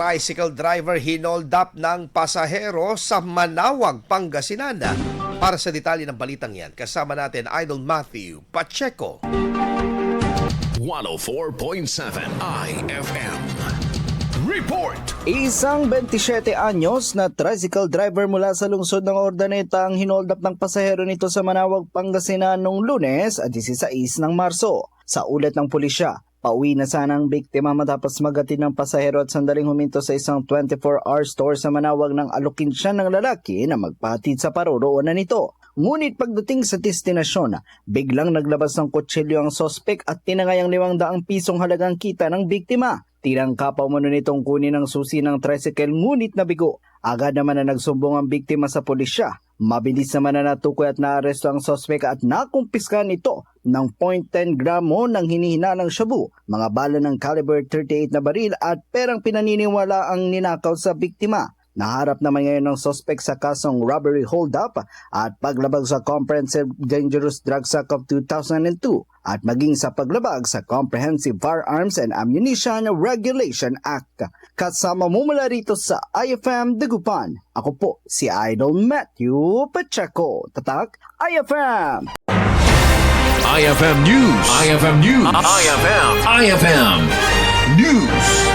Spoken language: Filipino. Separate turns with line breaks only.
Tricycle driver hinold up ng pasahero sa Manawag, Pangasinan. Para sa detalye ng balitang yan, kasama natin Idol Matthew Pacheco.
104.7 IFM. Report!
Isang 27 anyos na tricycle driver mula sa lungsod ng Ordaneta ang hinold up ng pasahero nito sa Manawag, Pangasinan noong Lunes, 16 ng Marso. Sa ulat ng pulisya, pauwi na sana ang biktima matapos magatid ng pasahero at sandaling huminto sa isang 24-hour store sa Manawag nang alukin siya ng lalaki na magpahatid sa paroroonan nito. Ngunit pagdating sa destinasyon, biglang naglabas ng kutsilyo ang sospek at tinangay ang 500 pisong halagang kita ng biktima. Tinangka pa umano nitong kunin ang susi ng tricycle ngunit nabigo. Agad naman na nagsumbong ang biktima sa pulisya. Mabilis naman na natukoy at naaresto ang sospek at nakumpiskan ito ng 0.10 gramo ng hinihinalang shabu, mga bala ng caliber 38 na baril at perang pinaniniwala ang ninakaw sa biktima. Naharap naman ngayon ng sospek sa kasong robbery hold-up at paglabag sa Comprehensive Dangerous Drugs Act of 2002 at maging sa paglabag sa Comprehensive Firearms and Ammunition Regulation Act. Kasama mo mula rito sa IFM Dagupan. Ako po si Idol Matthew Pacheco. Tatak IFM!
IFM News! IFM News! IFM News!